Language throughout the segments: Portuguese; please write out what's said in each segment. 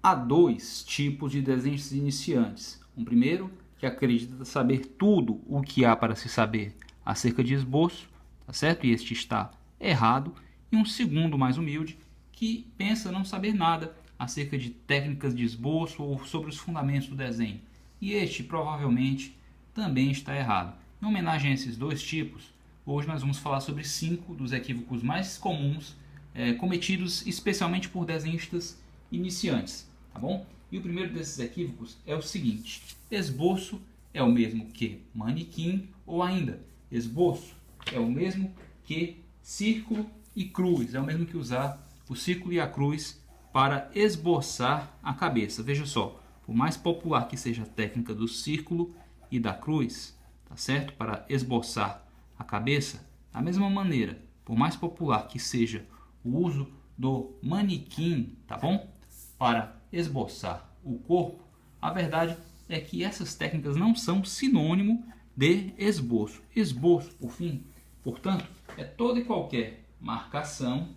há dois tipos de desenhistas iniciantes. Um primeiro, que acredita saber tudo o que há para se saber acerca de esboço, tá certo? E este está errado. E um segundo, mais humilde, que pensa não saber nada acerca de técnicas de esboço ou sobre os fundamentos do desenho. E este, provavelmente, também está errado. Em homenagem a esses dois tipos, hoje nós vamos falar sobre 5 dos equívocos mais comuns cometidos especialmente por desenhistas iniciantes, tá bom? E o primeiro desses equívocos é o seguinte: esboço é o mesmo que manequim, ou ainda, esboço é o mesmo que círculo e cruz, é o mesmo que usar o círculo e a cruz para esboçar a cabeça. Veja só, por mais popular que seja a técnica do círculo e da cruz, tá certo? Para esboçar a cabeça, da mesma maneira, por mais popular que seja o uso do manequim, tá bom? Para esboçar o corpo, a verdade é que essas técnicas não são sinônimo de esboço. Esboço, por fim, portanto, é toda e qualquer marcação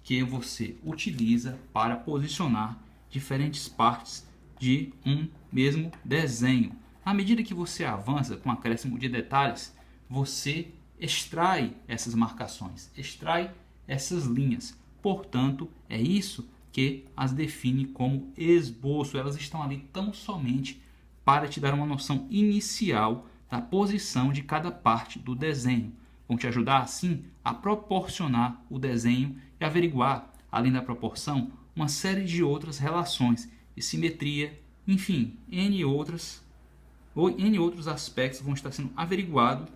que você utiliza para posicionar diferentes partes de um mesmo desenho. À medida que você avança com o acréscimo de detalhes, você extrai essas marcações, extrai essas linhas. Portanto, é isso que as define como esboço. Elas estão ali tão somente para te dar uma noção inicial da posição de cada parte do desenho. Vão te ajudar, assim, a proporcionar o desenho e averiguar, além da proporção, uma série de outras relações de simetria, enfim, N outros aspectos vão estar sendo averiguados,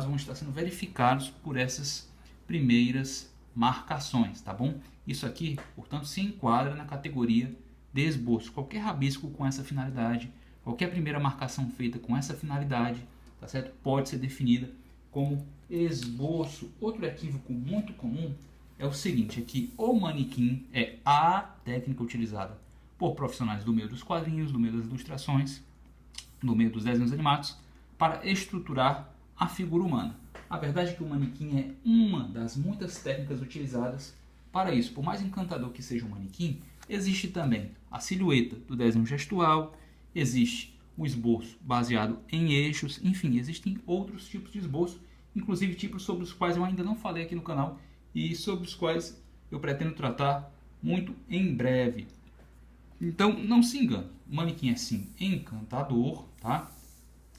vão estar sendo verificados por essas primeiras marcações, tá bom? Isso aqui, portanto, se enquadra na categoria de esboço. Qualquer rabisco com essa finalidade, qualquer primeira marcação feita com essa finalidade, tá certo? Pode ser definida como esboço. Outro equívoco muito comum é o seguinte, é que o manequim é a técnica utilizada por profissionais do meio dos quadrinhos, do meio das ilustrações, do meio dos desenhos animados, para estruturar a figura humana. A verdade é que o manequim é uma das muitas técnicas utilizadas para isso. Por mais encantador que seja o manequim, existe também a silhueta do desenho gestual, existe o esboço baseado em eixos, enfim, existem outros tipos de esboço, inclusive tipos sobre os quais eu ainda não falei aqui no canal e sobre os quais eu pretendo tratar muito em breve. Então, não se engane, o manequim é sim encantador, tá?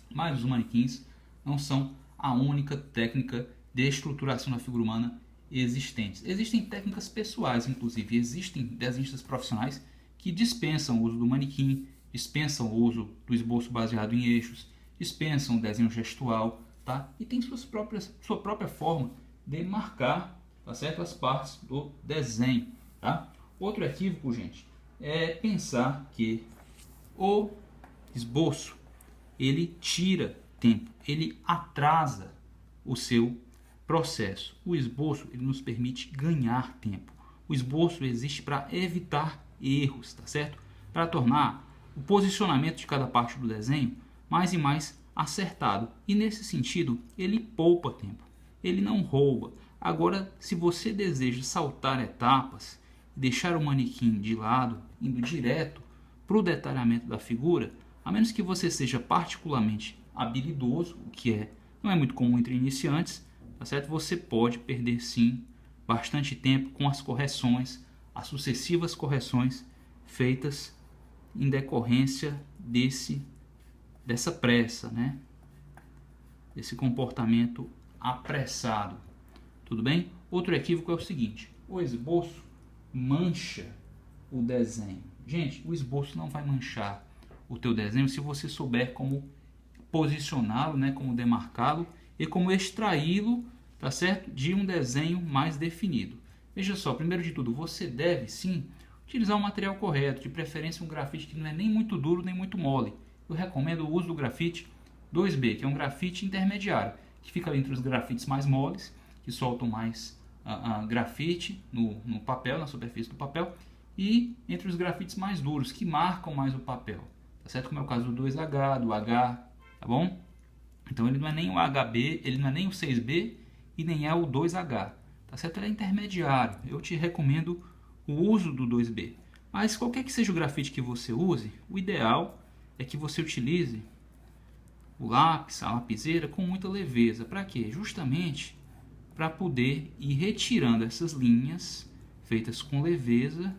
Mas os manequins não são a única técnica de estruturação da figura humana existentes. Existem técnicas pessoais, inclusive, existem desenhistas profissionais que dispensam o uso do manequim, dispensam o uso do esboço baseado em eixos, dispensam o desenho gestual, tá? E tem sua própria forma de marcar, tá certo? As partes do desenho, tá? Outro equívoco, gente, é pensar que o esboço ele tira tempo, ele atrasa o seu processo. O esboço ele nos permite ganhar tempo. O esboço existe para evitar erros, tá certo? Para tornar o posicionamento de cada parte do desenho mais e mais acertado. E nesse sentido, ele poupa tempo, ele não rouba. Agora, se você deseja saltar etapas, deixar o manequim de lado, indo direto para o detalhamento da figura, a menos que você seja particularmente habilidoso, o que não é muito comum entre iniciantes, tá certo? Você pode perder sim bastante tempo com as correções, as sucessivas correções feitas em decorrência dessa pressa, né? Desse comportamento apressado. Tudo bem? Outro equívoco é o seguinte: o esboço mancha o desenho. Gente, o esboço não vai manchar o teu desenho se você souber como posicioná-lo, né, como demarcá-lo e como extraí-lo, tá certo, de um desenho mais definido. Veja só, primeiro de tudo, você deve sim utilizar o material correto, de preferência um grafite que não é nem muito duro nem muito mole. Eu recomendo o uso do grafite 2B, que é um grafite intermediário, que fica entre os grafites mais moles, que soltam mais grafite no papel, na superfície do papel, e entre os grafites mais duros, que marcam mais o papel, tá certo? Como é o caso do 2H, do H, tá bom? Então ele não é nem o HB, ele não é nem o 6B e nem é o 2H, tá certo? Ele é intermediário. Eu te recomendo o uso do 2B. Mas qualquer que seja o grafite que você use, o ideal é que você utilize o lápis, a lapiseira com muita leveza. Para quê? Justamente para poder ir retirando essas linhas feitas com leveza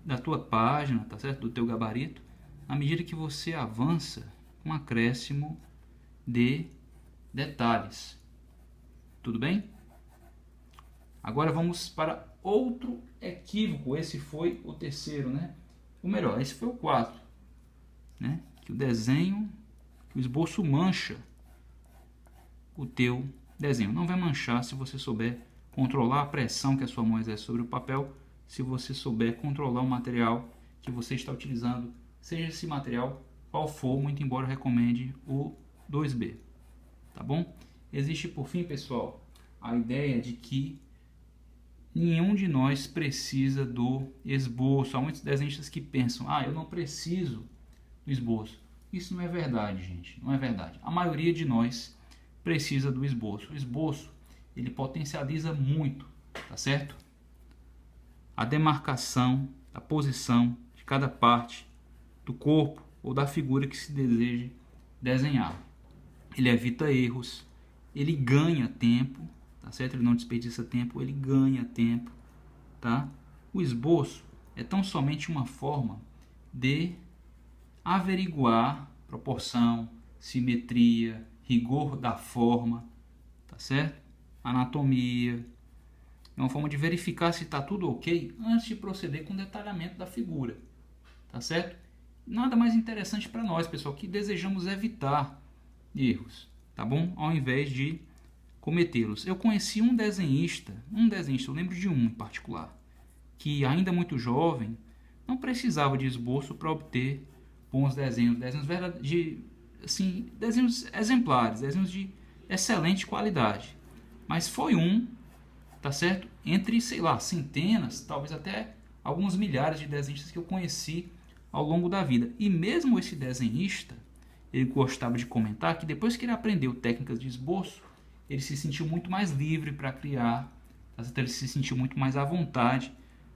da tua página, tá certo? Do teu gabarito, à medida que você avança com um acréscimo de detalhes. Tudo bem? Agora vamos para outro equívoco. Esse foi o terceiro, né? Ou melhor, esse foi o quarto, né? Que o desenho, o esboço mancha o teu desenho. Não vai manchar se você souber controlar a pressão que a sua mão exerce sobre o papel, se você souber controlar o material que você está utilizando, seja esse material qual for, muito embora eu recomende o 2B, tá bom? Existe, por fim, pessoal, a ideia de que nenhum de nós precisa do esboço. Há muitos desenhistas que pensam, eu não preciso do esboço. Isso não é verdade, gente, não é verdade. A maioria de nós precisa do esboço. O esboço, ele potencializa muito, tá certo? A demarcação, a posição de cada parte do corpo ou da figura que se deseja desenhar. Ele evita erros, ele ganha tempo, tá certo? Ele não desperdiça tempo, ele ganha tempo, tá? O esboço é tão somente uma forma de averiguar proporção, simetria, rigor da forma, tá certo? Anatomia. É uma forma de verificar se está tudo ok antes de proceder com o detalhamento da figura, tá certo? Nada mais interessante para nós, pessoal, que desejamos evitar erros, tá bom? Ao invés de cometê-los. Eu conheci um desenhista, eu lembro de um em particular, que ainda muito jovem, não precisava de esboço para obter bons desenhos desenhos exemplares, desenhos de excelente qualidade. Mas foi tá certo? Entre, sei lá, centenas, talvez até alguns milhares de desenhistas que eu conheci ao longo da vida. E mesmo esse desenhista, ele gostava de comentar que depois que ele aprendeu técnicas de esboço, ele se sentiu muito mais livre para criar, ele se sentiu muito mais à vontade,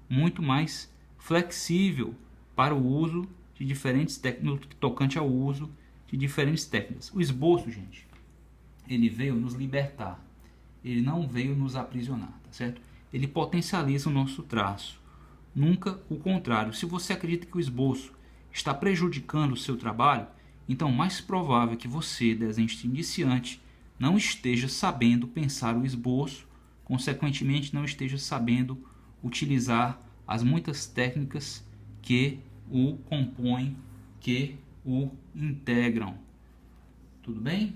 muito mais flexível para o uso de diferentes técnicas, tocante ao uso de diferentes técnicas. O esboço, gente, ele veio nos libertar, ele não veio nos aprisionar, tá certo? Ele potencializa o nosso traço, nunca o contrário. Se você acredita que o esboço está prejudicando o seu trabalho, então mais provável que você, desenhista iniciante, não esteja sabendo pensar o esboço, consequentemente não esteja sabendo utilizar as muitas técnicas que o compõem, que o integram. Tudo bem?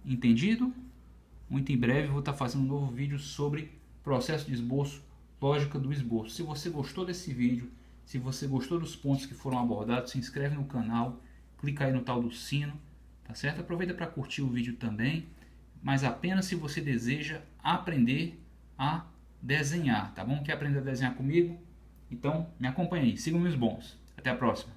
Entendido? Muito em breve eu vou estar fazendo um novo vídeo sobre processo de esboço, lógica do esboço. Se você gostou desse vídeo, se você gostou dos pontos que foram abordados, se inscreve no canal, clica aí no tal do sino, tá certo? Aproveita para curtir o vídeo também, mas apenas se você deseja aprender a desenhar, tá bom? Quer aprender a desenhar comigo? Então me acompanhe aí, sigam meus bons. Até a próxima.